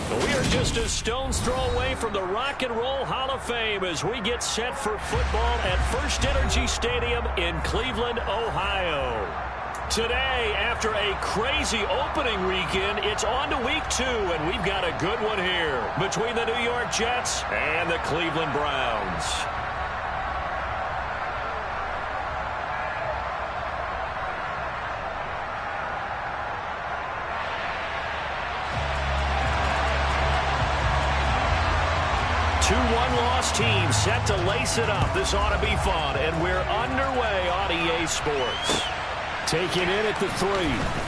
We are just a stone's throw away from the Rock and Roll Hall of Fame as we get set for football at First Energy Stadium in Cleveland, Ohio. Today, after a crazy opening weekend, it's on to week 2, and we've got a good one here between the New York Jets and the Cleveland Browns. Two one-loss teams set to lace it up. This ought to be fun, and we're underway on EA Sports. Taking in at the 3.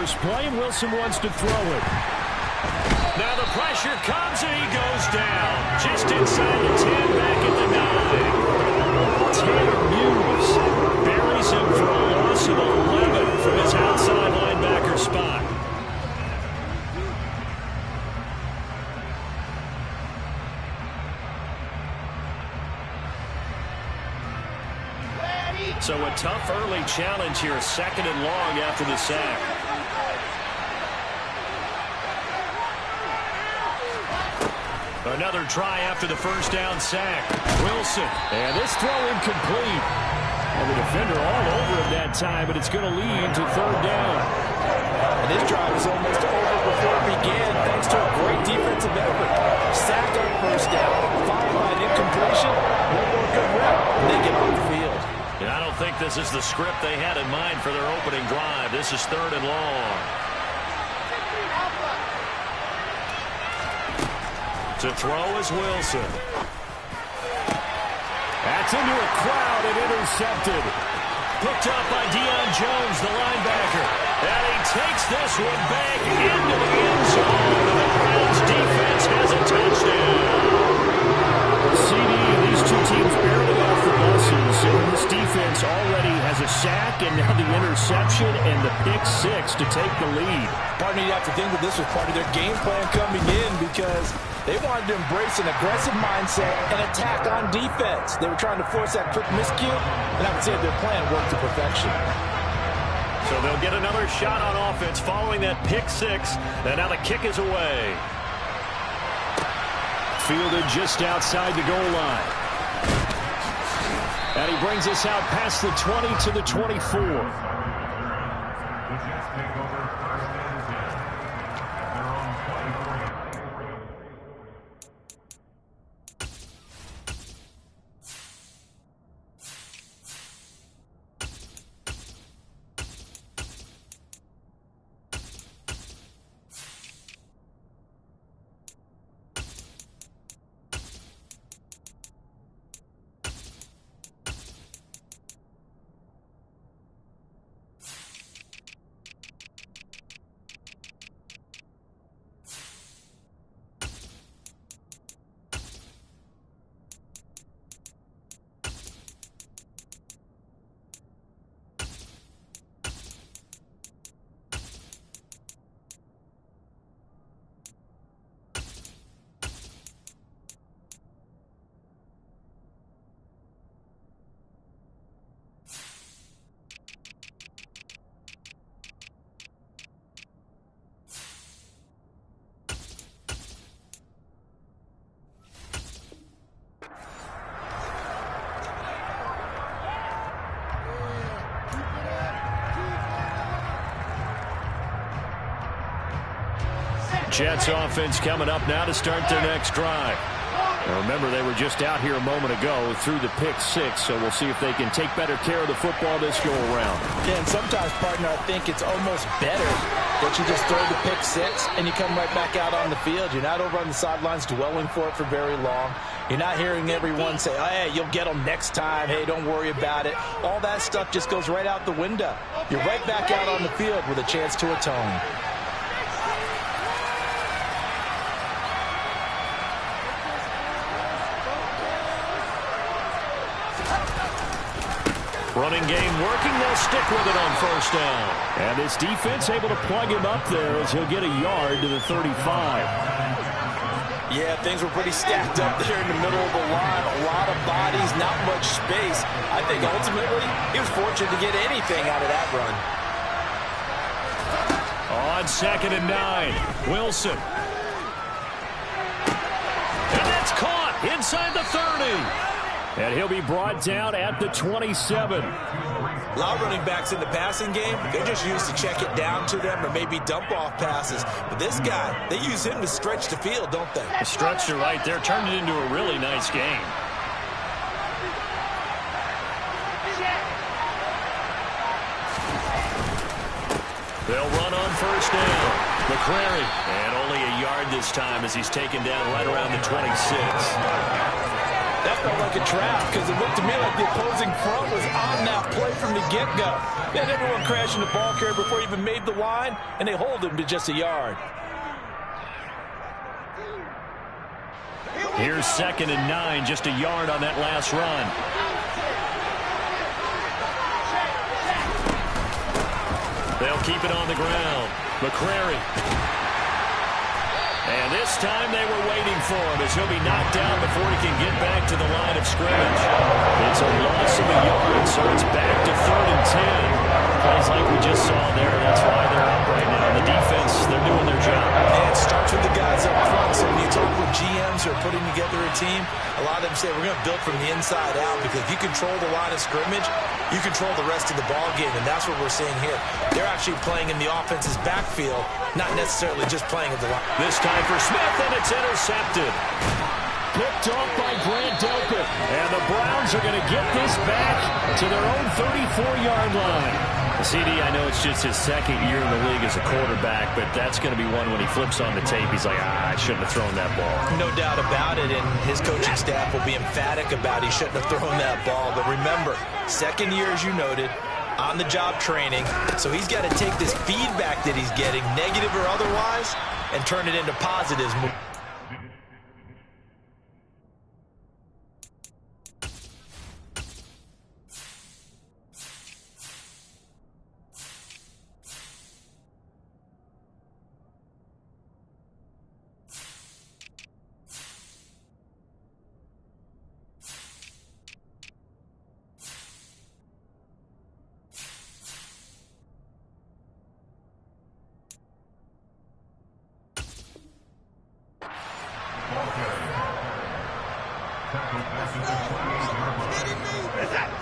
First play, and Wilson wants to throw it. Now the pressure comes, and he goes down. Just inside the 10, back at the 9. Tanner Muse buries him for a loss of 11 from his outside linebacker spot. So a tough early challenge here, 2nd and long after the sack. Another try after the first down sack. Wilson. And this throw incomplete. And the defender all over him that time, but it's going to lead to 3rd down. And this drive is almost over before it began, thanks to a great defensive effort. Sack on first down, followed by an incompletion. One more good rep, and they get off the field. And I don't think this is the script they had in mind for their opening drive. This is 3rd and long. To throw is Wilson. That's into a crowd and intercepted. Picked up by Deion Jones, the linebacker. And he takes this one back into the end zone. And the Browns defense has a touchdown. CD, these two teams barely off the buses. And this defense already has a sack and now the interception and the pick 6 to take the lead. Partner, you have to think that this was part of their game plan coming in because they wanted to embrace an aggressive mindset and attack on defense. They were trying to force that quick miscue, and I would say their plan worked to perfection. So they'll get another shot on offense following that pick 6, and now the kick is away. Fielded just outside the goal line. And he brings us out past the 20 to the 24. Jets offense coming up now to start their next drive. Now remember, they were just out here a moment ago through the pick six, so we'll see if they can take better care of the football this go-around. Yeah, and sometimes, partner, I think it's almost better that you just throw the pick six and you come right back out on the field. You're not over on the sidelines dwelling for it for very long. You're not hearing everyone say, oh, hey, you'll get them next time. Hey, don't worry about it. All that stuff just goes right out the window. You're right back out on the field with a chance to atone. Running game working. They'll stick with it on first down. And this defense able to plug him up there as he'll get a yard to the 35. Yeah, things were pretty stacked up there in the middle of the line. A lot of bodies, not much space. I think ultimately he was fortunate to get anything out of that run. On 2nd and 9, Wilson. And that's caught inside the 30. And he'll be brought down at the 27. A lot of running backs in the passing game, they're just used to check it down to them or maybe dump off passes. But this guy, they use him to stretch the field, don't they? The stretch to right there turned it into a really nice game. They'll run on first down. McCrary. And only a yard this time as he's taken down right around the 26. That felt like a trap because it looked to me like the opposing front was on that play from the get-go. They had everyone crashing the ball carrier before he even made the line, and they hold him to just a yard. Here's 2nd and 9, just a yard on that last run. They'll keep it on the ground. McCrary. And this time they were waiting for him as he'll be knocked down before he can get back to the line of scrimmage. It's a loss of a yard, so it's back to 3rd and 10. Plays like we just saw there. That's why they're up right now. The defense, they're doing their job. And it starts with the guys up front. So when you talk with GMs who are putting together a team, a lot of them say we're going to build from the inside out because if you control the line of scrimmage, you control the rest of the ball game, and that's what we're seeing here. They're actually playing in the offense's backfield, not necessarily just playing at the line. This time for Smith, and it's intercepted. Picked off by Grant Delpit. And the Browns are going to get this back to their own 34-yard line. CD, I know it's just his 2nd year in the league as a quarterback, but that's going to be one when he flips on the tape, he's like, I shouldn't have thrown that ball. No doubt about it, and his coaching staff will be emphatic about he shouldn't have thrown that ball. But remember, 2nd year, as you noted, on-the-job training, so he's got to take this feedback that he's getting, negative or otherwise, and turn it into positives.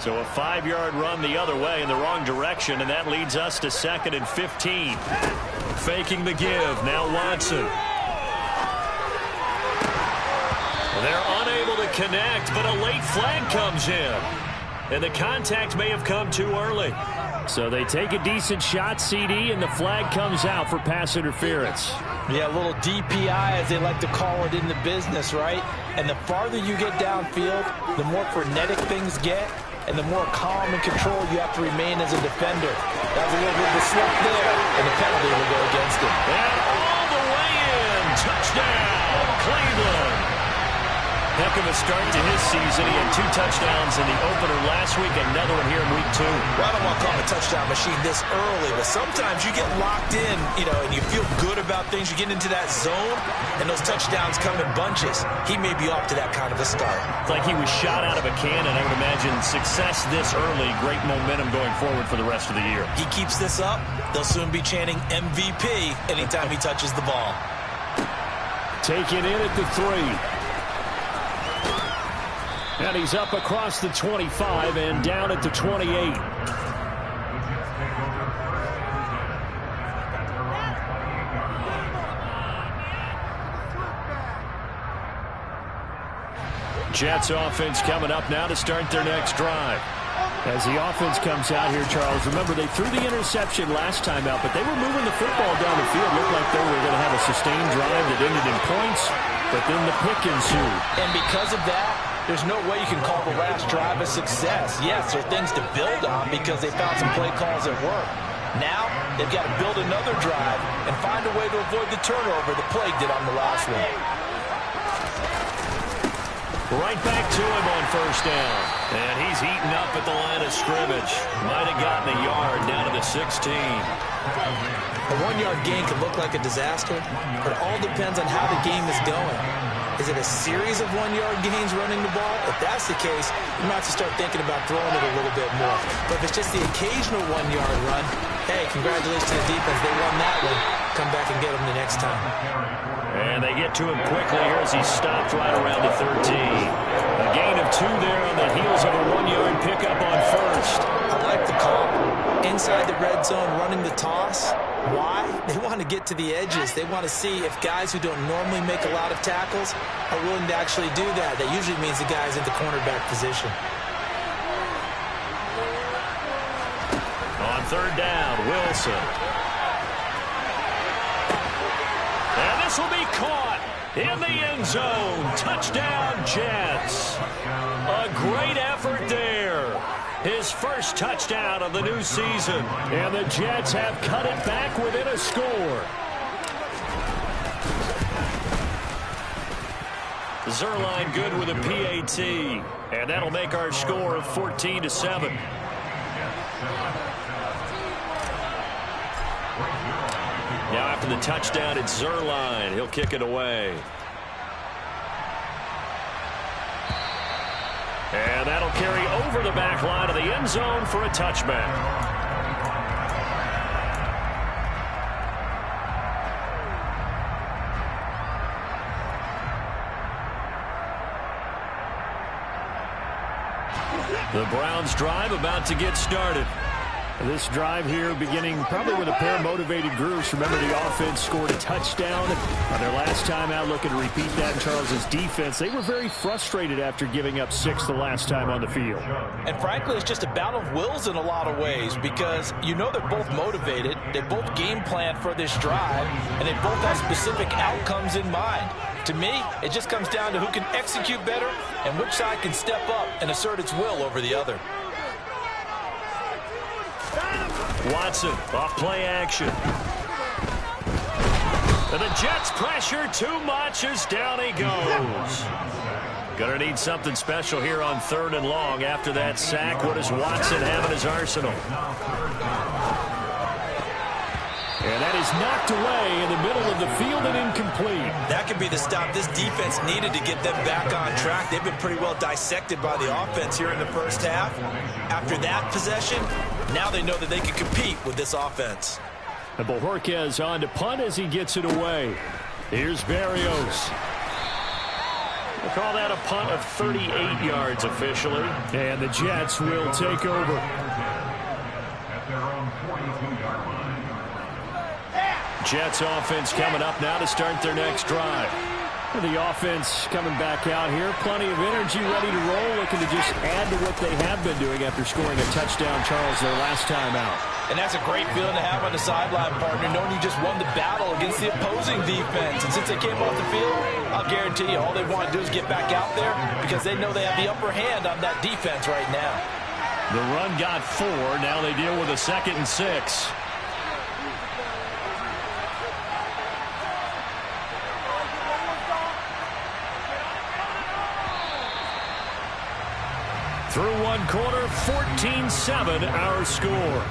So a 5-yard run the other way in the wrong direction, and that leads us to 2nd and 15. Faking the give. Now Watson. They're unable to connect, but a late flag comes in. And the contact may have come too early. So they take a decent shot, CD, and the flag comes out for pass interference. Yeah, a little DPI, as they like to call it in the business, right? And the farther you get downfield, the more frenetic things get, and the more calm and control you have to remain as a defender. That was a little bit of a slip there, and the penalty will go against him. And all the way in. Touchdown, Cleveland. Heck of a start to his season. He had 2 touchdowns in the opener last week, another one here in week 2. Well, I don't want to call him a touchdown machine this early, but sometimes you get locked in, and you feel good about things. You get into that zone, and those touchdowns come in bunches. He may be off to that kind of a start. It's like he was shot out of a cannon. I would imagine success this early, great momentum going forward for the rest of the year. He keeps this up, they'll soon be chanting MVP anytime he touches the ball. Taken in at the 3. And he's up across the 25 and down at the 28. Jets offense coming up now to start their next drive. As the offense comes out here, Charles, remember they threw the interception last time out, but they were moving the football down the field. Looked like they were going to have a sustained drive that ended in points, but then the pick ensued. And because of that, there's no way you can call the last drive a success. Yes, there are things to build on because they found some play calls that work. Now, they've got to build another drive and find a way to avoid the turnover the plague did on the last one. Right back to him on first down. And he's eaten up at the line of scrimmage. Might have gotten a yard down to the 16. A one-yard gain could look like a disaster, but it all depends on how the game is going. Is it a series of one-yard gains running the ball? If that's the case, you might have to start thinking about throwing it a little bit more. But if it's just the occasional one-yard run, hey, congratulations to the defense. They won that one. Come back and get them the next time. And they get to him quickly here as he stopped right around the 13. A gain of 2 there on the heels of a one-yard pickup on first. I like the call. Inside the red zone running the toss. Why? They want to get to the edges. They want to see if guys who don't normally make a lot of tackles are willing to actually do that. That usually means the guy's in the cornerback position. On third down, Wilson. And this will be caught in the end zone. Touchdown, Jets. A great effort there. His first touchdown of the new season. And the Jets have cut it back within a score. Zuerlein good with a PAT. And that'll make our score 14-7. Now after the touchdown, it's Zuerlein. He'll kick it away. And that'll carry over the back line of the end zone for a touchback. The Browns drive about to get started. This drive here beginning probably with a pair of motivated groups. Remember, the offense scored a touchdown on their last time out. Looking to repeat that in Charles's defense. They were very frustrated after giving up 6 the last time on the field. And frankly, it's just a battle of wills in a lot of ways because you know they're both motivated. They both game plan for this drive, and they both have specific outcomes in mind. To me, it just comes down to who can execute better and which side can step up and assert its will over the other. Watson off play action. And the Jets pressure too much as down he goes. Gonna need something special here on 3rd and long after that sack. What does Watson have in his arsenal? And that is knocked away in the middle of the field and incomplete. That could be the stop this defense needed to get them back on track. They've been pretty well dissected by the offense here in the first half. After that possession, now they know that they can compete with this offense. And Bojorquez on to punt as he gets it away. Here's Berrios. We'll call that a punt of 38 yards officially. And the Jets will take over. Jets offense coming up now to start their next drive. The offense coming back out here. Plenty of energy, ready to roll, looking to just add to what they have been doing after scoring a touchdown, Charles, their last time out. And that's a great feeling to have on the sideline, partner, knowing you just won the battle against the opposing defense. And since they came off the field, I'll guarantee you all they want to do is get back out there because they know they have the upper hand on that defense right now. The run got 4. Now they deal with a 2nd and 6. Through one quarter, 14-7 our score.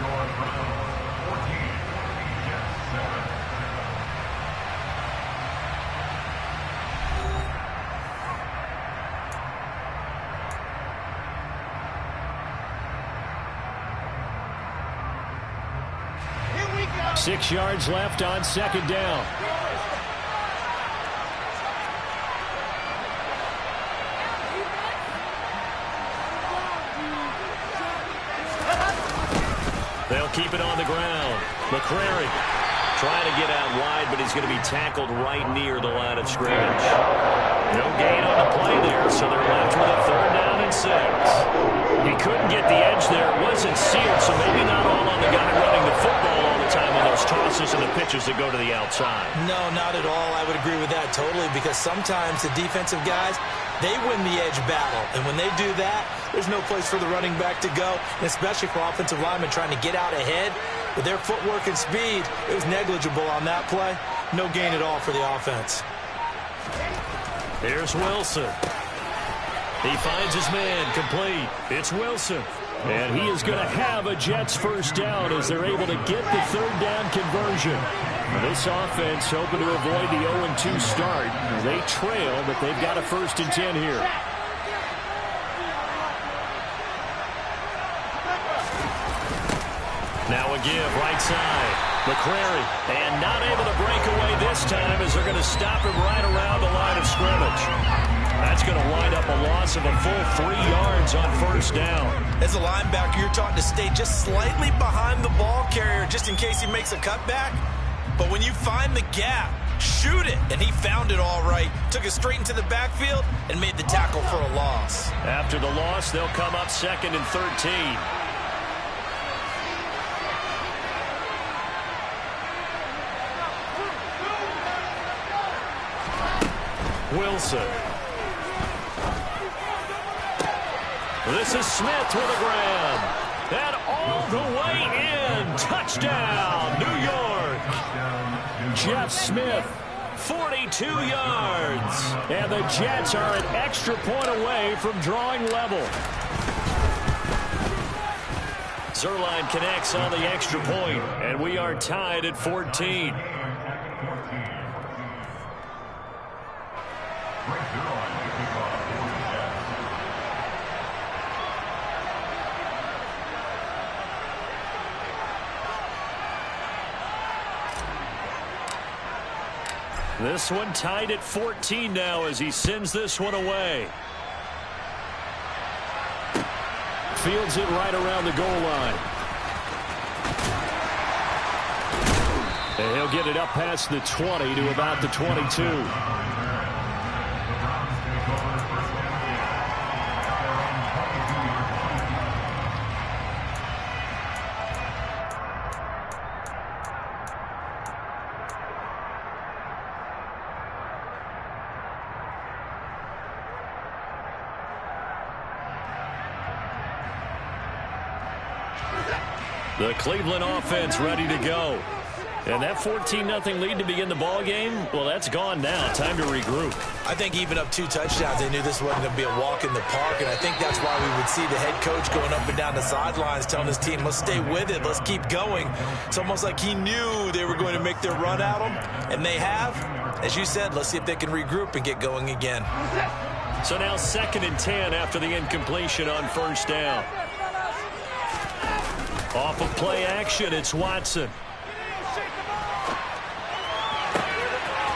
Here we go. 6 yards left on 2nd down. They'll keep it on the ground. McCrary Trying to get out wide, but he's going to be tackled right near the line of scrimmage. No gain on the play there, so they're left with a 3rd down and 6. He couldn't get the edge there. It wasn't sealed, so maybe not all on the guy running the football all the time on those tosses and the pitches that go to the outside. No, not at all. I would agree with that totally, because sometimes the defensive guys, they win the edge battle. And when they do that, there's no place for the running back to go, and especially for offensive linemen trying to get out ahead. With their footwork and speed, it was negligible on that play. No gain at all for the offense. Here's Wilson. He finds his man complete. It's Wilson. And he is going to have a Jets 1st down as they're able to get the 3rd down conversion. This offense hoping to avoid the 0-2 start. They trail, but they've got a 1st and 10 here. Now a give, right side. McCrary, and not able to break away this time as they're going to stop him right around the line of scrimmage. That's going to wind up a loss of a full 3 yards on 1st down. As a linebacker, you're taught to stay just slightly behind the ball carrier just in case he makes a cutback. But when you find the gap, shoot it. And he found it all right. Took it straight into the backfield and made the tackle for a loss. After the loss, they'll come up 2nd and 13. Wilson. This is Smith with a grab. And all the way in. Touchdown, New York. Jeff Smith, 42 yards. And the Jets are an extra point away from drawing level. Zuerlein connects on the extra point, and we are tied at 14. This one tied at 14 now as he sends this one away. Fields it right around the goal line. And he'll get it up past the 20 to about the 22. The Cleveland offense ready to go. And that 14-0 lead to begin the ball game, well, that's gone now. Time to regroup. I think even up 2 touchdowns, they knew this wasn't going to be a walk in the park, and I think that's why we would see the head coach going up and down the sidelines telling his team, let's stay with it, let's keep going. It's almost like he knew they were going to make their run at him, and they have. As you said, let's see if they can regroup and get going again. So now 2nd and 10 after the incompletion on 1st down. Off of play action, it's Watson.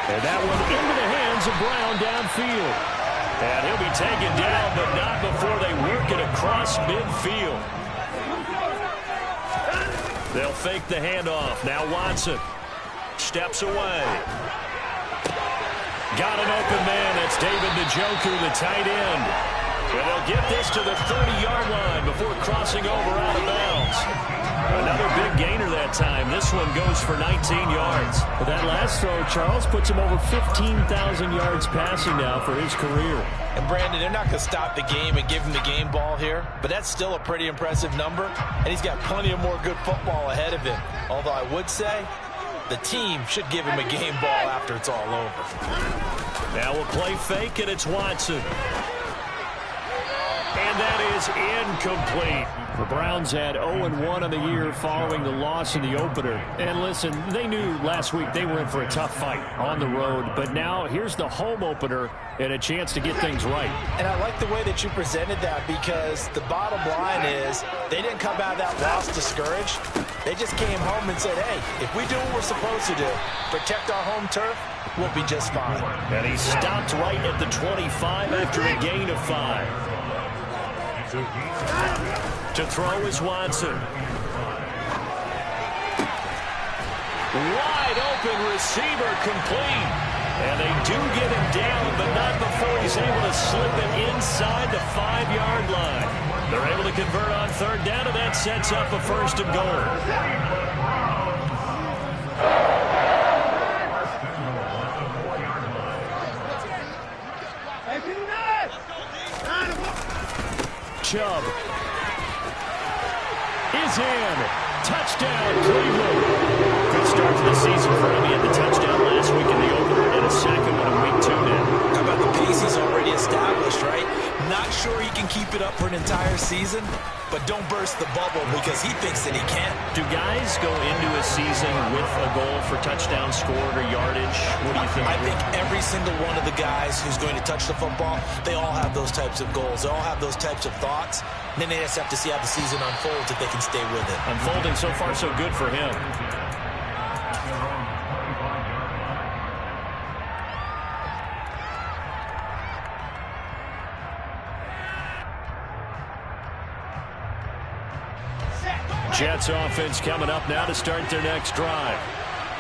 And that one into the hands of Brown downfield. And he'll be taken down, but not before they work it across midfield. They'll fake the handoff. Now Watson steps away. Got an open man. That's David Njoku, the tight end. And they'll get this to the 30-yard line before crossing over out of bounds. Another big gainer that time. This one goes for 19 yards. But that last throw, Charles, puts him over 15,000 yards passing now for his career. And Brandon, they're not going to stop the game and give him the game ball here, but that's still a pretty impressive number, and he's got plenty of more good football ahead of him. Although I would say the team should give him a game ball after it's all over. Now we'll play fake, and it's Watson. And that is incomplete. The Browns had 0-1 on the year following the loss in the opener. And listen, they knew last week they were in for a tough fight on the road. But now here's the home opener and a chance to get things right. And I like the way that you presented that, because the bottom line is they didn't come out of that loss discouraged. They just came home and said, hey, if we do what we're supposed to do, protect our home turf, we'll be just fine. And he stopped right at the 25 after a gain of 5. To throw is Watson. Wide open receiver complete. And they do get him down, but not before he's able to slip it inside the 5-yard line. They're able to convert on third down, and that sets up a first and goal. Chubb is in. Touchdown, Cleveland. Good start to the season for him. He had the touchdown last week in the opener and a second one in week 2 now. How about the pace he's already established, right? Not sure he can keep it up for an entire season, but don't burst the bubble because he thinks that he can. Do guys go into a season with a goal for touchdown scored or yardage? What do you think? I think every single one of the guys who's going to touch the football, they all have those types of goals. They all have those types of thoughts. And then they just have to see how the season unfolds if they can stay with it. Unfolding so far so good for him. Jets offense coming up now to start their next drive.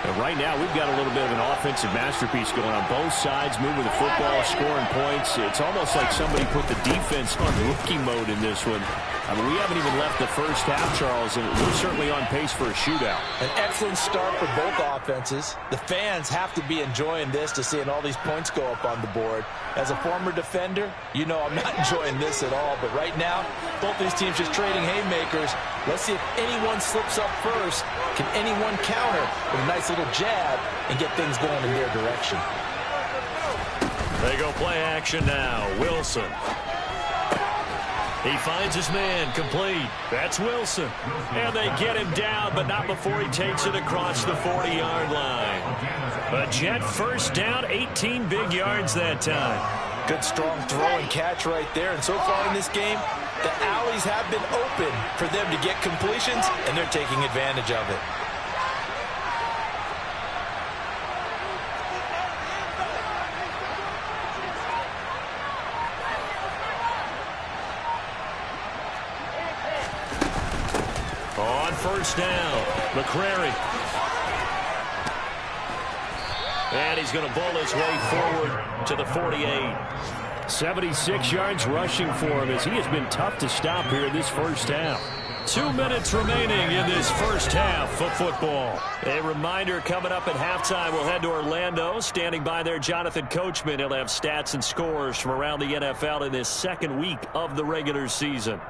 And right now, we've got a little bit of an offensive masterpiece going on. Both sides moving the football, scoring points. It's almost like somebody put the defense on rookie mode in this one. I mean, we haven't even left the first half, Charles, and we're certainly on pace for a shootout. An excellent start for both offenses. The fans have to be enjoying this to seeing all these points go up on the board. As a former defender, you know I'm not enjoying this at all. But right now, both these teams just trading haymakers. Let's see if anyone slips up first. Can anyone counter with a nice little jab and get things going in their direction? They go play action now. Wilson. He finds his man, complete. That's Wilson. And they get him down, but not before he takes it across the 40-yard line. A Jet first down, 18 big yards that time. Good strong throw and catch right there. And so far in this game, the alleys have been open for them to get completions, and they're taking advantage of it. On first down, McCrary. And he's going to bowl his way forward to the 48. 76 yards rushing for him as he has been tough to stop here in this first half. 2 minutes remaining in this first half of football. A reminder coming up at halftime, we'll head to Orlando. Standing by there, Jonathan Coachman. He'll have stats and scores from around the NFL in this second week of the regular season.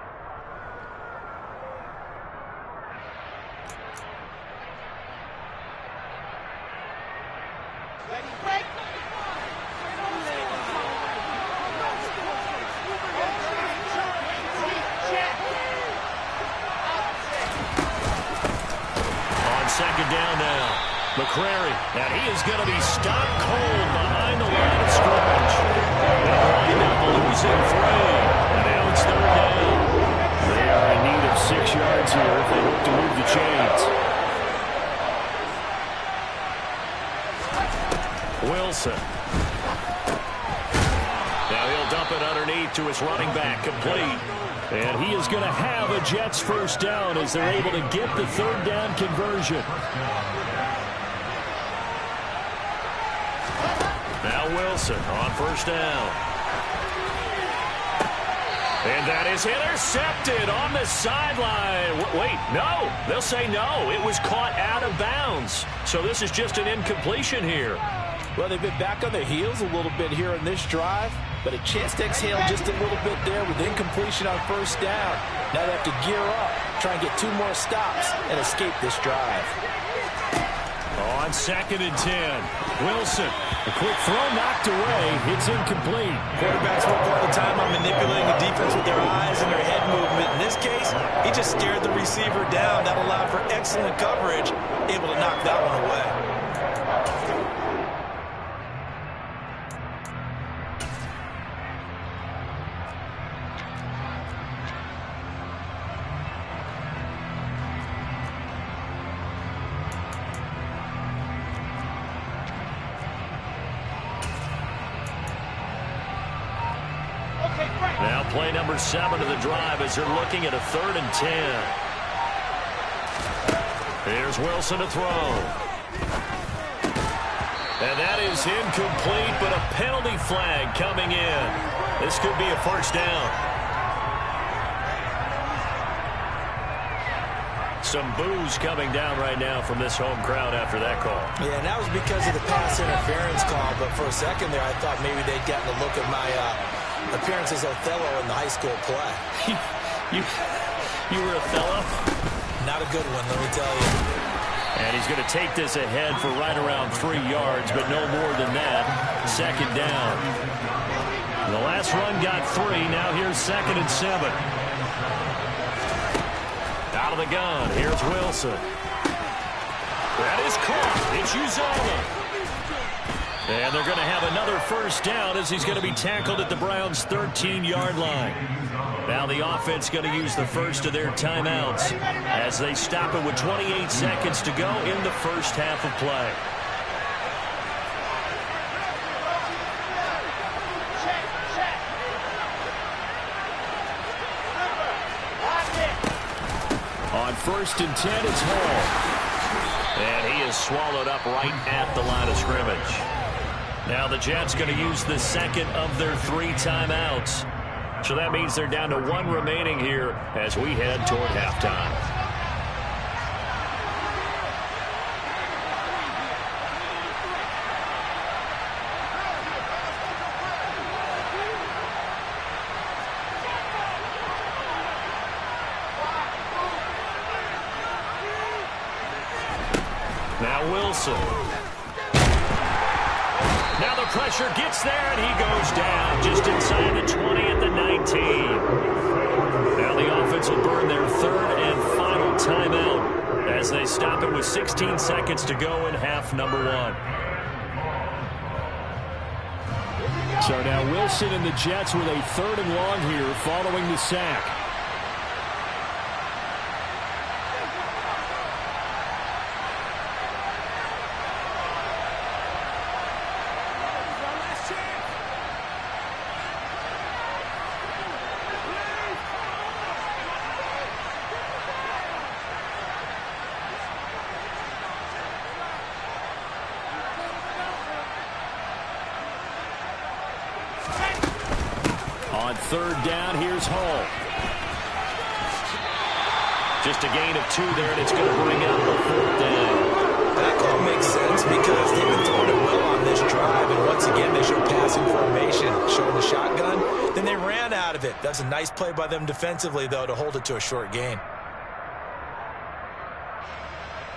Second down now. McCrary, and he is going to be stopped cold behind the line of scrimmage. They'll wind up losing 3. And now it's third down. They are in need of 6 yards here if they hope to move the chains. Wilson. Now he'll dump it underneath to his running back, complete. And he is going to have a Jets first down as they're able to get the third down conversion. Now Wilson on first down. And that is intercepted on the sideline. Wait, no. They'll say no. It was caught out of bounds. So this is just an incompletion here. Well, they've been back on their heels a little bit here in this drive, but a chance to exhale just a little bit there with incompletion on first down. Now they have to gear up, try and get 2 more stops and escape this drive. On second and 10, Wilson. A quick throw knocked away. It's incomplete. Quarterbacks work all the time on manipulating the defense with their eyes and their head movement. In this case, he just stared the receiver down. That allowed for excellent coverage, able to knock that one away. Now play number 7 of the drive as they're looking at a 3rd and 10. Here's Wilson to throw. And that is incomplete, but a penalty flag coming in. This could be a first down. Some boos coming down right now from this home crowd after that call. Yeah, and that was because of the pass interference call, but for a second there I thought maybe they'd gotten a look at my appearance as Othello in the high school play. You were Othello? Not a good one, let me tell you. And he's going to take this ahead for right around 3 yards, but no more than that. Second down. The last run got 3. Now here's 2nd and 7. Out of the gun. Here's Wilson. That is caught. It's Uzomah. And they're going to have another first down as he's going to be tackled at the Browns' 13-yard line. Now the offense going to use the first of their timeouts as they stop it with 28 seconds to go in the first half of play. On 1st and 10, it's Hall. And he is swallowed up right at the line of scrimmage. Now the Jets going to use the second of their 3 timeouts. So that means they're down to 1 remaining here as we head toward halftime. Now Wilson. Now the pressure gets there, and he goes down just inside the 20 at the 19. Now the offense will burn their 3rd and final timeout as they stop it with 16 seconds to go in half number 1. So now Wilson and the Jets with a 3rd and long here following the sack. On 3rd down, here's Hall. Just a gain of 2 there, and it's going to bring out the 4th down. That call makes sense because they've been throwing it well on this drive, and once again they showed passing formation, showing the shotgun. Then they ran out of it. That's a nice play by them defensively, though, to hold it to a short gain.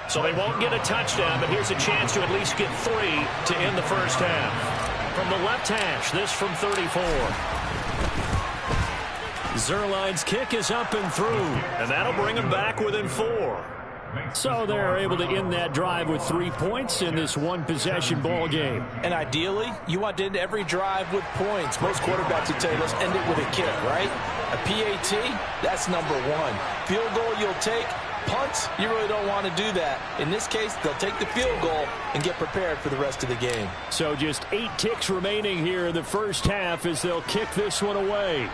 So they won't get a touchdown, but here's a chance to at least get 3 to end the first half. From the left hash, this from 34. Zuerlein's kick is up and through, and that'll bring them back within 4. So they're able to end that drive with 3 points in this one-possession ball game. And ideally, you want to end every drive with points. Most quarterbacks would tell you, let's end it with a kick, right? A PAT, that's number 1. Field goal you'll take. Punts, you really don't want to do that. In this case, they'll take the field goal and get prepared for the rest of the game. So just 8 ticks remaining here in the first half as they'll kick this one away.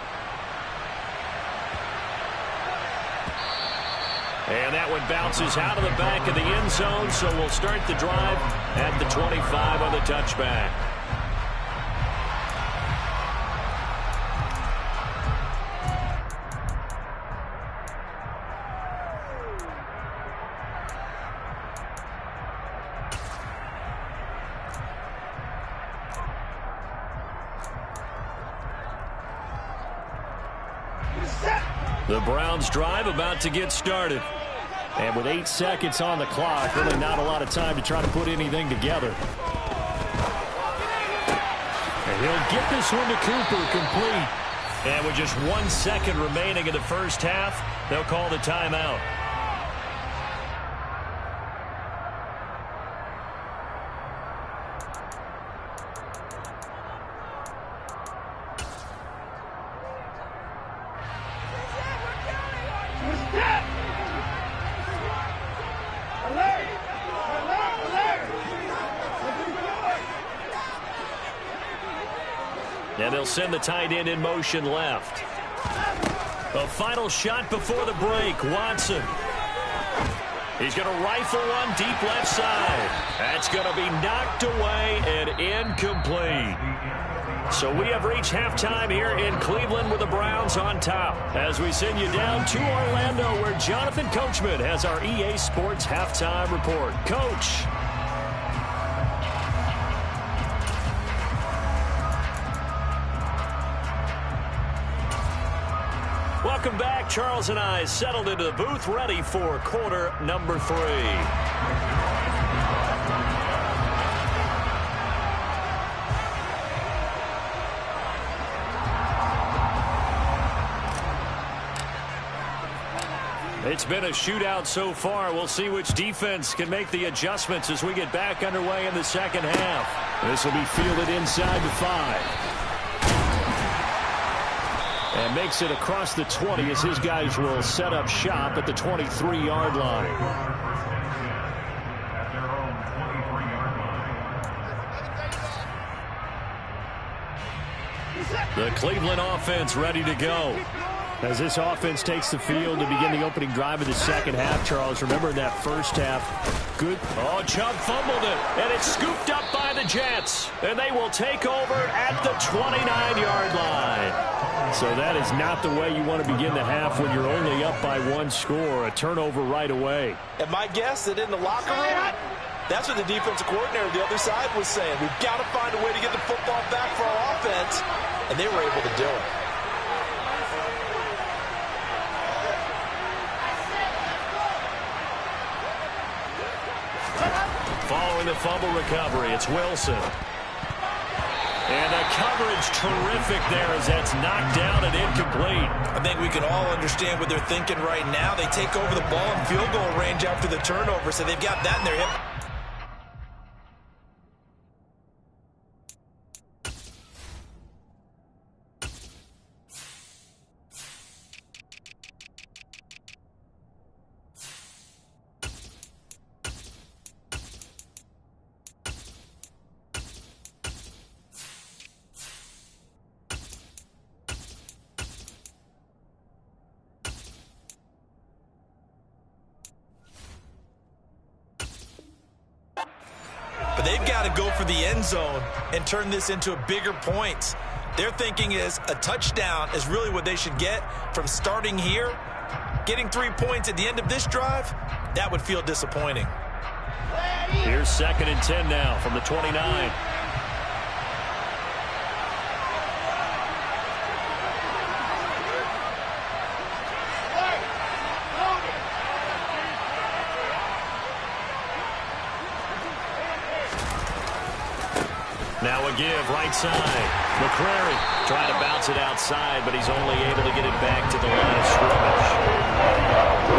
And that one bounces out of the back of the end zone, so we'll start the drive at the 25 on the touchback. The Browns drive about to get started. And with 8 seconds on the clock, really not a lot of time to try to put anything together. And he'll get this one to Cooper complete. And with just 1 second remaining in the first half, they'll call the timeout. And they'll send the tight end in motion left. A final shot before the break. Watson. He's going to rifle one deep left side. That's going to be knocked away and incomplete. So we have reached halftime here in Cleveland with the Browns on top. As we send you down to Orlando, where Jonathan Coachman has our EA Sports halftime report. Coach. Welcome back. Charles and I settled into the booth, ready for quarter number 3. It's been a shootout so far. We'll see which defense can make the adjustments as we get back underway in the second half. This will be fielded inside the 5. And makes it across the 20 as his guys will set up shop at the 23-yard line. The Cleveland offense ready to go. As this offense takes the field to begin the opening drive of the second half, Charles, remember in that first half, good. Oh, Chubb fumbled it, and it's scooped up by the Jets. And they will take over at the 29-yard line. So that is not the way you want to begin the half when you're only up by 1 score. A turnover right away. And my guess that in the locker room, that's what the defensive coordinator on the other side was saying. We've got to find a way to get the football back for our offense. And they were able to do it. Following the fumble recovery, it's Wilson. And the coverage terrific there as that's knocked down and incomplete. I think we can all understand what they're thinking right now. They take over the ball in field goal range after the turnover, so they've got that in their hip. But they've got to go for the end zone and turn this into a bigger point. Their thinking is a touchdown is really what they should get from starting here. Getting 3 points at the end of this drive, that would feel disappointing. Here's 2nd and 10 now from the 29. Now a give, right side. McCrary trying to bounce it outside, but he's only able to get it back to the line of scrimmage.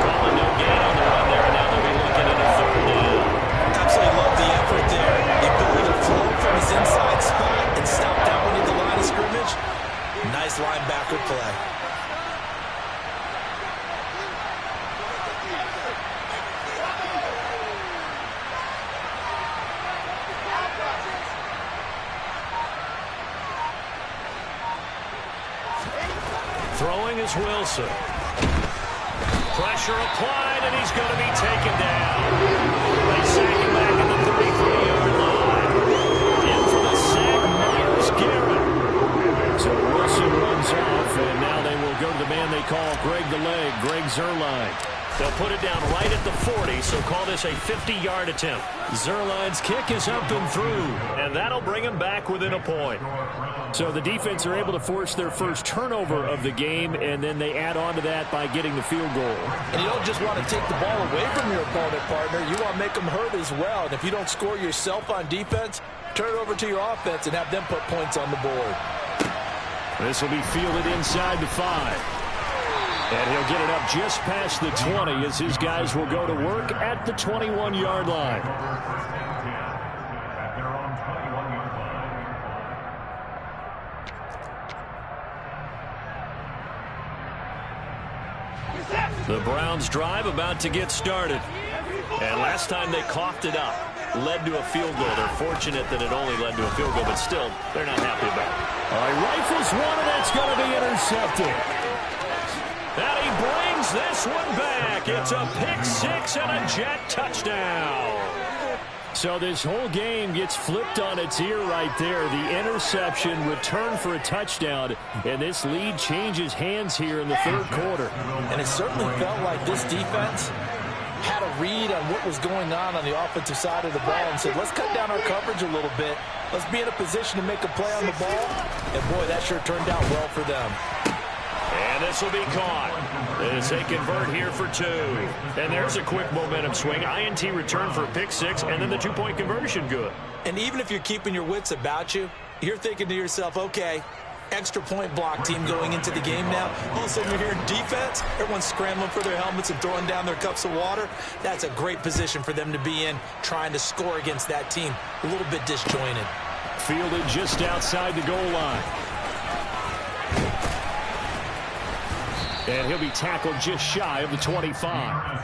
Calling no gain on the run there, and now they'll be looking at a 3rd down. Absolutely love the effort there. The ability to flow from his inside spot and stop that one at the line of scrimmage. Nice linebacker play. Throwing is Wilson. Pressure applied, and he's going to be taken down. They sack him back at the 33-yard line. In for the sack, Myles Garrett. So Wilson runs off, and now they will go to the man they call Greg the Leg, Greg Zuerlein. They'll put it down right at the 40, so call this a 50-yard attempt. Zuerlein's kick is up and through, and that'll bring him back within a point. So the defense are able to force their first turnover of the game, and then they add on to that by getting the field goal. And you don't just want to take the ball away from your opponent, partner. You want to make them hurt as well. And if you don't score yourself on defense, turn it over to your offense and have them put points on the board. This will be fielded inside the 5. And he'll get it up just past the 20 as his guys will go to work at the 21-yard line. The Browns drive about to get started. And last time they coughed it up, led to a field goal. They're fortunate that it only led to a field goal, but still, they're not happy about it. All right, rifles one, and that's going to be intercepted. And he brings takes this one back. It's a pick six and a Jet touchdown. So this whole game gets flipped on its ear right there. The interception, return for a touchdown, and this lead changes hands here in the third quarter. And it certainly felt like this defense had a read on what was going on the offensive side of the ball and said, let's cut down our coverage a little bit. Let's be in a position to make a play on the ball. And, boy, that sure turned out well for them. And this will be caught as they convert here for two. And there's a quick momentum swing. INT return for a pick six, and then the two-point conversion good. And even if you're keeping your wits about you, you're thinking to yourself, okay, extra point block team going into the game now. All of a sudden you're hearing defense. Everyone's scrambling for their helmets and throwing down their cups of water. That's a great position for them to be in, trying to score against that team. A little bit disjointed. Fielded just outside the goal line. And he'll be tackled just shy of the 25.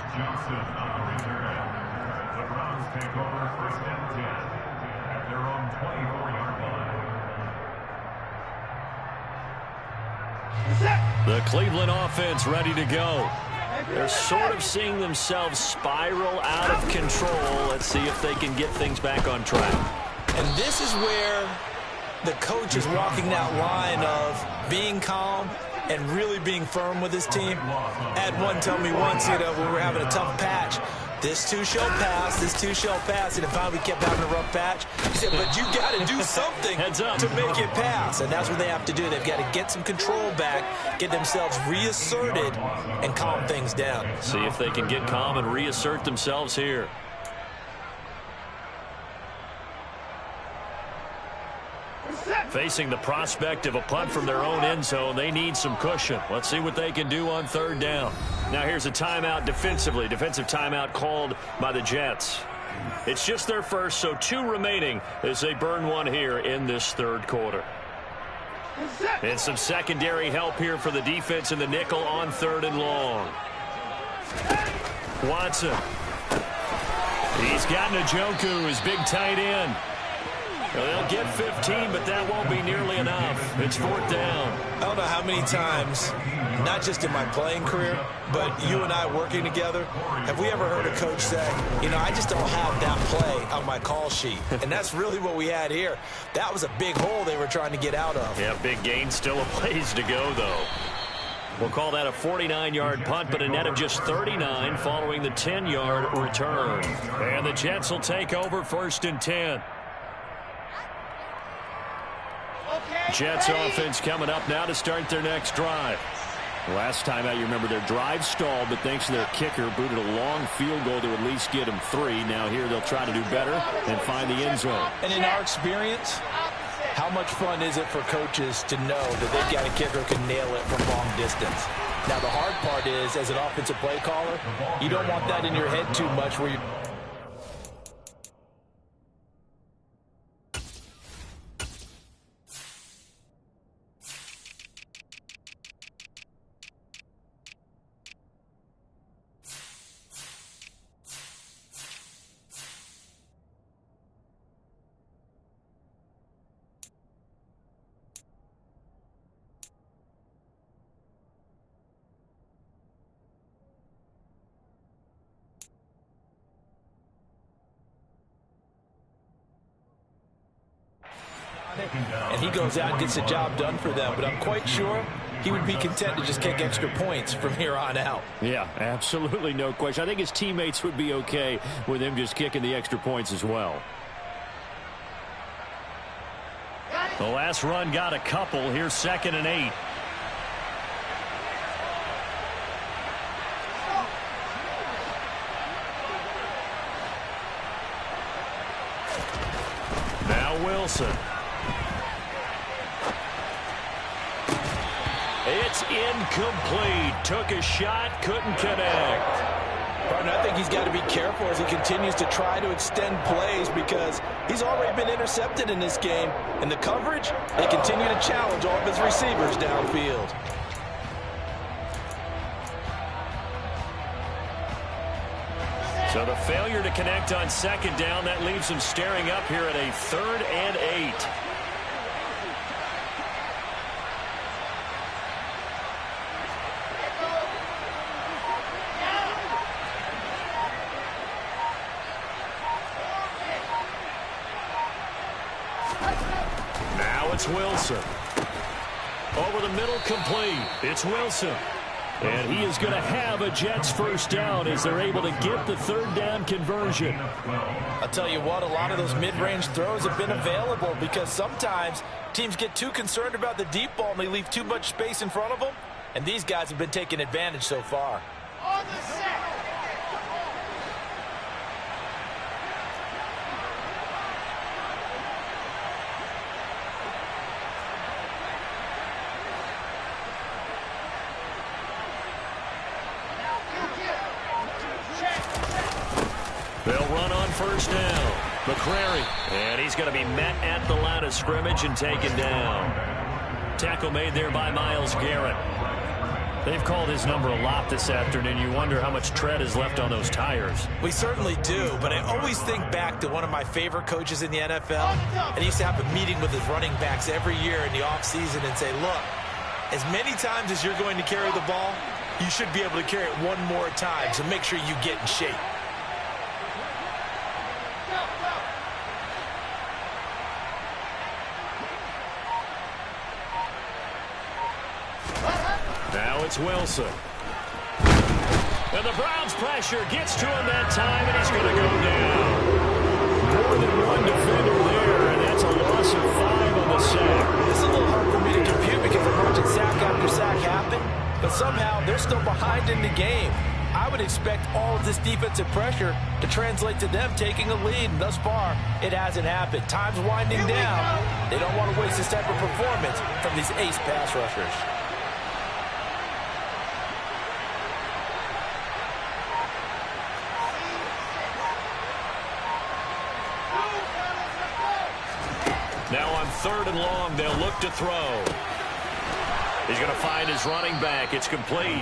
The Cleveland offense ready to go. They're sort of seeing themselves spiral out of control. Let's see if they can get things back on track. And this is where the coach is walking that line of being calm and really being firm with his team. I had one tell me once, when we were having a tough patch, this too shall pass, this too shall pass. And if finally we kept having a rough patch, he said, but you got to do something to make it pass. And that's what they have to do. They've got to get some control back, get themselves reasserted, and calm things down. See if they can get calm and reassert themselves here. Facing the prospect of a punt from their own end zone, they need some cushion. Let's see what they can do on third down. Now here's a timeout defensively. Defensive timeout called by the Jets. It's just their first, so two remaining as they burn one here in this third quarter. And some secondary help here for the defense in the nickel on third and long. Watson. He's got Njoku, his big tight end. Well, they'll get 15, but that won't be nearly enough. It's fourth down. I don't know how many times, not just in my playing career, but you and I working together, have we ever heard a coach say, I just don't have that play on my call sheet. And that's really what we had here. That was a big hole they were trying to get out of. Yeah, big gain, still a ways to go, though. We'll call that a 49-yard punt, but a net of just 39 following the 10-yard return. And the Jets will take over first and 10. Jets offense coming up now to start their next drive. Last time out, you remember their drive stalled, but thanks to their kicker, booted a long field goal to at least get them 3. Now here they'll try to do better and find the end zone. And in our experience, how much fun is it for coaches to know that they've got a kicker who can nail it from long distance? Now the hard part is, as an offensive play caller, you don't want that in your head too much where you... And he goes out and gets the job done for them. But I'm quite sure he would be content to just kick extra points from here on out. Yeah, absolutely no question. I think his teammates would be okay with him just kicking the extra points as well. The last run got a couple. Here's 2nd and 8. Now Wilson. It's incomplete. Took a shot, couldn't connect. Partner, I think he's got to be careful as he continues to try to extend plays because he's already been intercepted in this game. And the coverage, they continue to challenge all of his receivers downfield. So the failure to connect on 2nd down, that leaves him staring up here at a 3rd and 8. it's Wilson. Over the middle, complete. It's Wilson. And he is going to have a Jets first down as they're able to get the third down conversion. I'll tell you what, a lot of those mid-range throws have been available because sometimes teams get too concerned about the deep ball and they leave too much space in front of them. And these guys have been taking advantage so far. On the set. They'll run on first down. McCrary. And he's going to be met at the line of scrimmage and taken down. Tackle made there by Myles Garrett. They've called his number a lot this afternoon. You wonder how much tread is left on those tires. We certainly do, but I always think back to one of my favorite coaches in the NFL. And he used to have a meeting with his running backs every year in the offseason and say, look, as many times as you're going to carry the ball, you should be able to carry it one more time, so make sure you get in shape. Now it's Wilson. And the Browns pressure gets to him that time, and he's going to go down. More than one defender there, and that's a loss of 5 on the sack. This is a little hard for me to compute because I'm watching sack after sack happen, but somehow they're still behind in the game. I would expect all of this defensive pressure to translate to them taking a lead, and thus far, it hasn't happened. Time's winding down. They don't want to waste this type of performance from these ace pass rushers. Now on 3rd and long, they'll look to throw. He's going to find his running back. It's complete.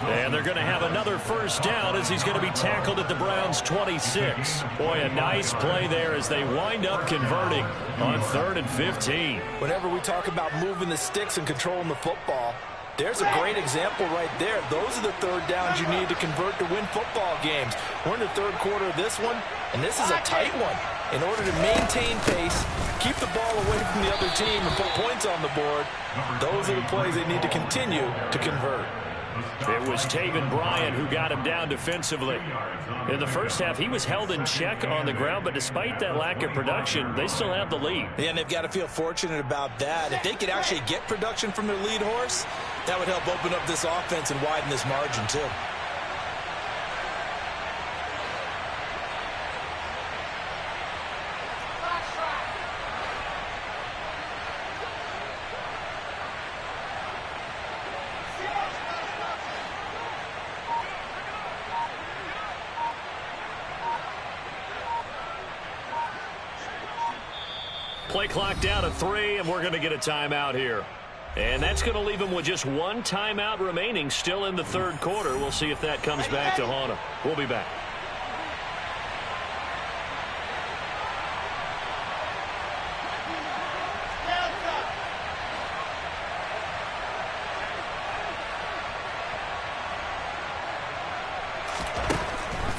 And they're going to have another first down as he's going to be tackled at the Browns' 26. Boy, a nice play there as they wind up converting on 3rd and 15. Whenever we talk about moving the sticks and controlling the football, there's a great example right there. Those are the third downs you need to convert to win football games. We're in the third quarter of this one, and this is a tight one. In order to maintain pace, keep the ball away from the other team, and put points on the board, those are the plays they need to continue to convert. It was Taven Bryan who got him down defensively. In the first half, he was held in check on the ground, but despite that lack of production, they still have the lead. Yeah, and they've got to feel fortunate about that. If they could actually get production from their lead horse, that would help open up this offense and widen this margin too. Play clock down to 3, and we're going to get a timeout here. And that's going to leave them with just one timeout remaining still in the third quarter. We'll see if that comes back to haunt them. We'll be back.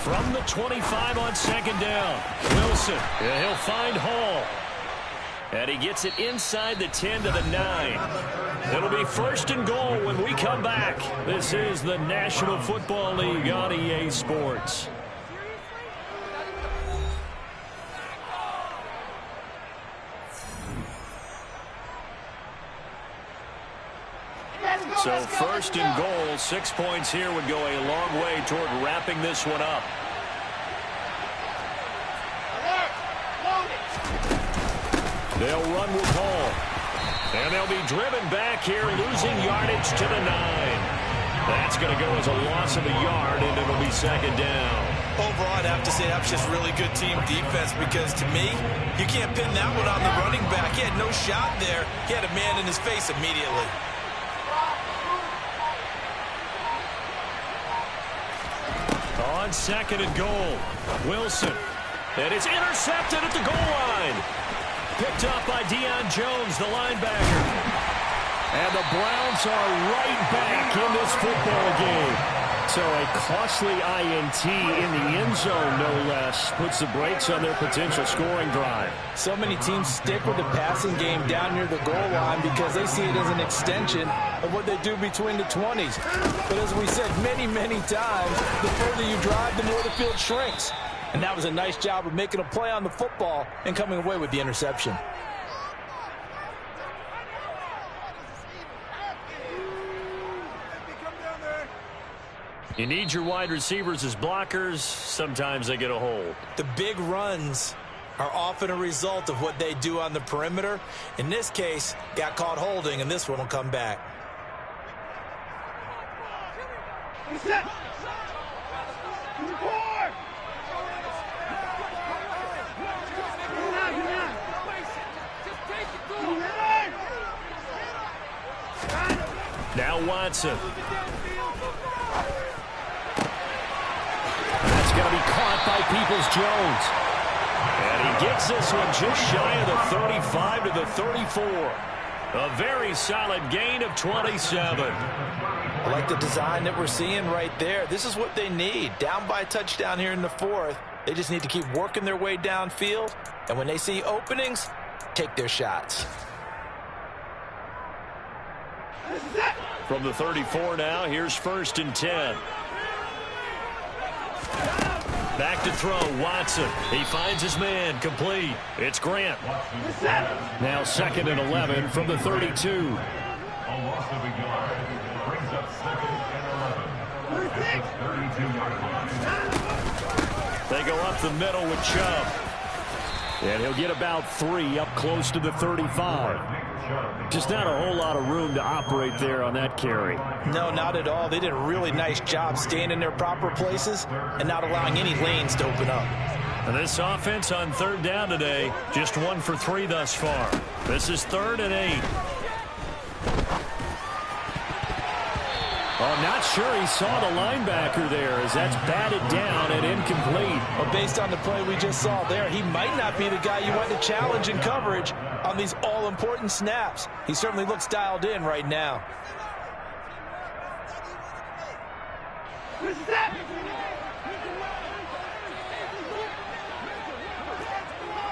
From the 25 on 2nd down, Wilson. Yeah, he'll find Hall. And he gets it inside the 10 to the 9. It'll be 1st and goal when we come back. This is the National Football League on EA Sports. So 1st and goal, 6 points here would go a long way toward wrapping this one up. They'll run with Hall. And they'll be driven back here, losing yardage to the 9. That's going to go as a loss of a yard, and it'll be 2nd down. Overall, I'd have to say that's just really good team defense because, to me, you can't pin that one on the running back. He had no shot there. He had a man in his face immediately. On 2nd and goal, Wilson. And it's intercepted at the goal line. Picked up by Deion Jones, the linebacker. And the Browns are right back in this football game. So a costly INT in the end zone, no less, puts the brakes on their potential scoring drive. So many teams stick with the passing game down near the goal line because they see it as an extension of what they do between the 20s. But as we said many, many times, the further you drive, the more the field shrinks. And that was a nice job of making a play on the football and coming away with the interception. You need your wide receivers as blockers. Sometimes they get a hold. The big runs are often a result of what they do on the perimeter. In this case, got caught holding, and this one will come back. Now Watson. That's going to be caught by Peoples-Jones. And he gets this one just shy of the 35 to the 34. A very solid gain of 27. I like the design that we're seeing right there. This is what they need. Down by a touchdown here in the fourth. They just need to keep working their way downfield. And when they see openings, take their shots. From the 34 now, here's 1st and 10. Back to throw, Watson. He finds his man, complete. It's Grant. Now 2nd and 11 from the 32. They go up the middle with Chubb. And he'll get about 3 up close to the 35. Just not a whole lot of room to operate there on that carry. No, not at all. They did a really nice job staying in their proper places and not allowing any lanes to open up. And this offense on 3rd down today, just 1 for 3 thus far. This is 3rd and 8. Oh, not sure he saw the linebacker there as that's batted down and incomplete. Well, based on the play we just saw there, he might not be the guy you want to challenge in coverage on these all-important snaps. He certainly looks dialed in right now.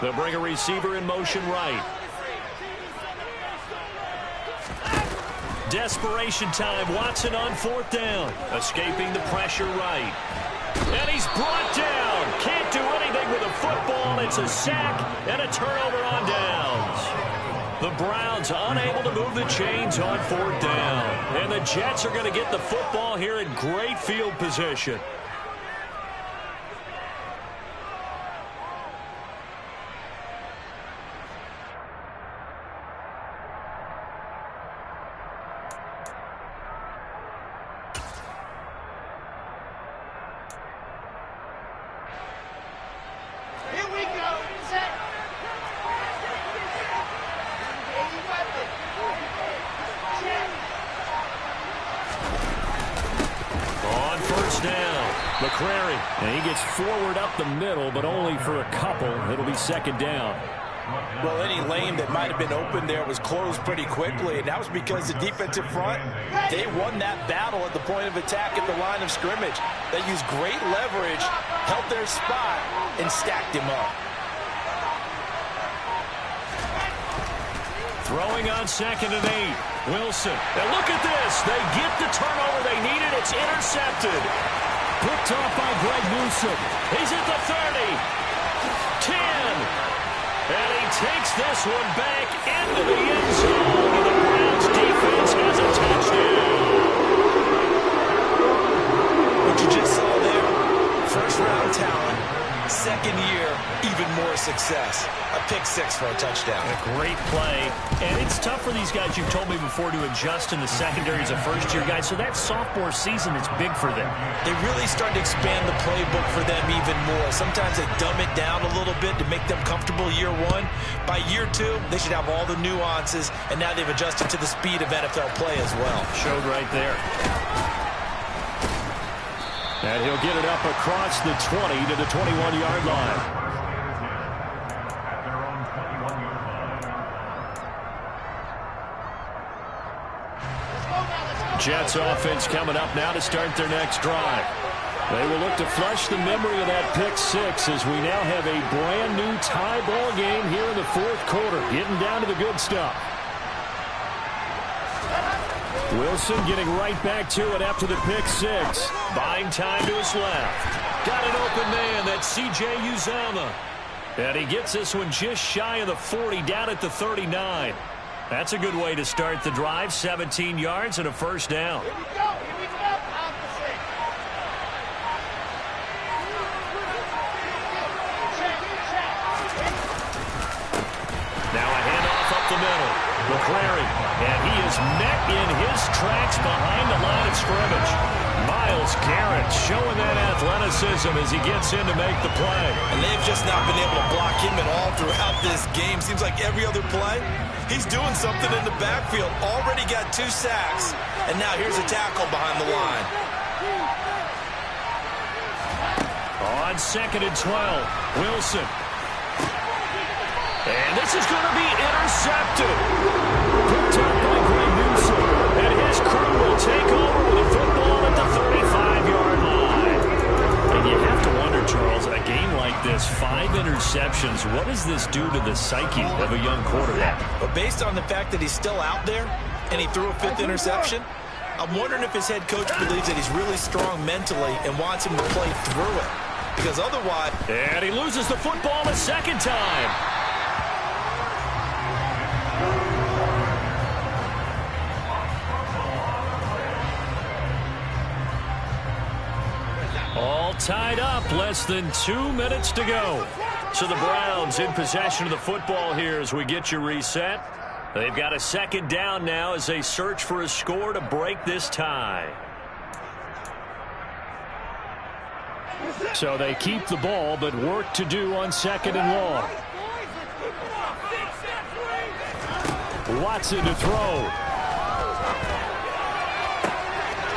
They'll bring a receiver in motion right. Desperation time. Watson on 4th down. Escaping the pressure right. And he's brought down. Can't do anything with a football. It's a sack and a turnover on downs. The Browns unable to move the chains on 4th down. And the Jets are going to get the football here in great field position. McCrary, and he gets forward up the middle, but only for a couple. It'll be 2nd down. Well, any lane that might have been open there was closed pretty quickly, and that was because the defensive front, they won that battle at the point of attack at the line of scrimmage. They used great leverage, held their spot, and stacked him up. Throwing on 2nd and 8. Wilson. And look at this. They get the turnover they needed. It's intercepted. Picked off by Greg Newsome. He's at the 30. 10. And he takes this one back into the end zone. And the Browns defense has a touchdown. What you just saw there, 1st-round talent, 2nd year, even more success. A pick-6 for a touchdown. A great play. And it's tough for these guys, you've told me before, to adjust in the secondary as a first-year guy. So that sophomore season is big for them. They really start to expand the playbook for them even more. Sometimes they dumb it down a little bit to make them comfortable year 1. By year 2, they should have all the nuances, and now they've adjusted to the speed of NFL play as well. Showed right there. And he'll get it up across the 20 to the 21-yard line. Jets offense coming up now to start their next drive. They will look to flush the memory of that pick six as we now have a brand new tie ball game here in the fourth quarter, getting down to the good stuff. Wilson getting right back to it after the pick six. Buying time to his left. Got an open man. That's C.J. Uzomah. And he gets this one just shy of the 40, down at the 39. That's a good way to start the drive. 17 yards and a first down. Here we go. Now a handoff up the middle. McCrary, and he is met in his tracks behind the line of scrimmage. Myles Garrett showing that athleticism as he gets in to make the play. And they've just not been able to block him at all throughout this game. Seems like every other play, he's doing something in the backfield. Already got 2 sacks, and now here's a tackle behind the line. On 2nd and 12, Wilson. And this is going to be intercepted. Picked up by Greg Newsome. And his crew will take over with a football at the 35-yard line. And you have to wonder, Charles, a game like this, 5 interceptions, what does this do to the psyche of a young quarterback? But based on the fact that he's still out there and he threw a 5th interception, I'm wondering if his head coach believes that he's really strong mentally and wants him to play through it. Because otherwise... And he loses the football a second time. All tied up, less than 2 minutes to go. So the Browns in possession of the football here as we get you reset. They've got a second down now as they search for a score to break this tie. So they keep the ball, but work to do on 2nd and long. Watson to throw.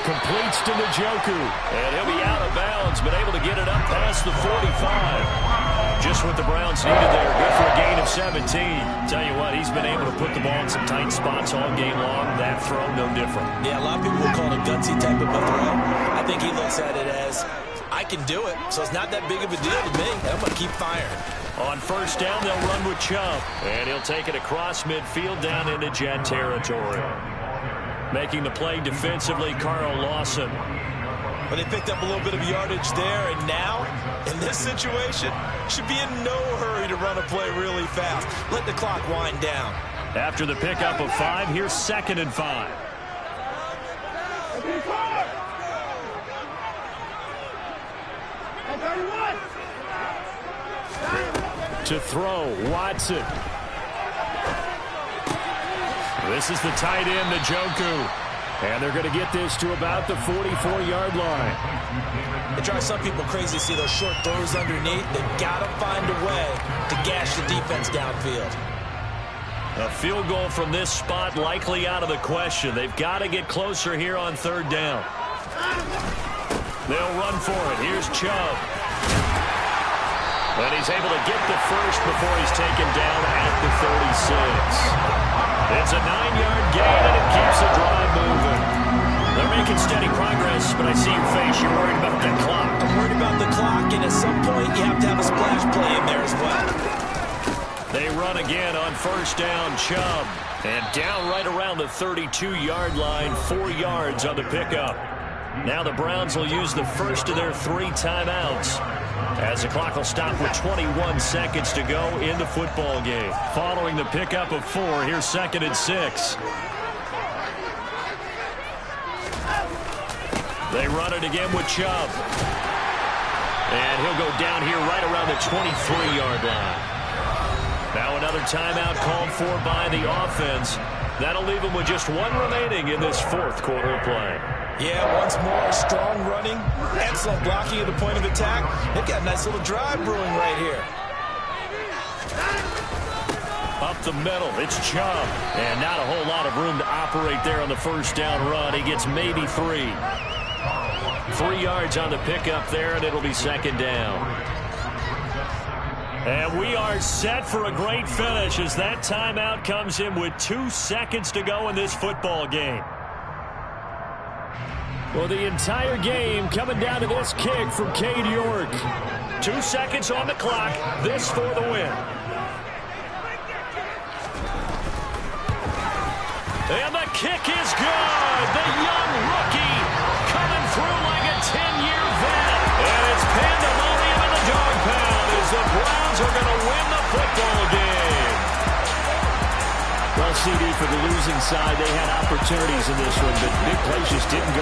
Completes to Njoku. And he'll be out of bounds, but able to get it up past the 45. Just what the Browns needed there. Good for a gain of 17. Tell you what, he's been able to put the ball in some tight spots all game long. That throw, no different. Yeah, a lot of people will call it a gutsy type of a throw. I think he looks at it as, I can do it, so it's not that big of a deal to me. I'm going to keep firing. On first down, they'll run with Chubb. And he'll take it across midfield down into Jet territory. Making the play defensively, Carl Lawson. But they picked up a little bit of yardage there, and now, in this situation, should be in no hurry to run a play really fast. Let the clock wind down. After the pickup of 5, here's 2nd and 5. To throw, Watson. This is the tight end, Njoku. And they're going to get this to about the 44-yard line. It drives some people crazy to see those short throws underneath. They've got to find a way to gash the defense downfield. A field goal from this spot likely out of the question. They've got to get closer here on 3rd down. They'll run for it. Here's Chubb. And he's able to get the first before he's taken down at the 36. It's a 9-yard gain, and it keeps the drive moving. They're making steady progress, but I see your face. You're worried about that clock. I'm worried about the clock, and at some point, you have to have a splash play in there as well. They run again on first down, Chubb. And down right around the 32-yard line, 4 yards on the pickup. Now the Browns will use the first of their 3 timeouts, as the clock will stop with 21 seconds to go in the football game. Following the pickup of 4, here's 2nd and 6. They run it again with Chubb. And he'll go down here right around the 23-yard line. Now another timeout called for by the offense. That'll leave them with just 1 remaining in this 4th quarter of play. Yeah, once more, strong running, excellent blocking at the point of attack. They've got a nice little drive brewing right here. Up the middle, it's Chubb. And not a whole lot of room to operate there on the first down run. He gets maybe 3. 3 yards on the pickup there, and it'll be 2nd down. And we are set for a great finish as that timeout comes in with 2 seconds to go in this football game. Well, the entire game coming down to this kick from Cade York. 2 seconds on the clock. This for the win. And the kick is good. The young rookie coming through like a 10-year vet. And it's pandemonium in the dog pound as the Browns are going to win the football game. Well, CD, for the losing side, they had opportunities in this one, but big plays just didn't go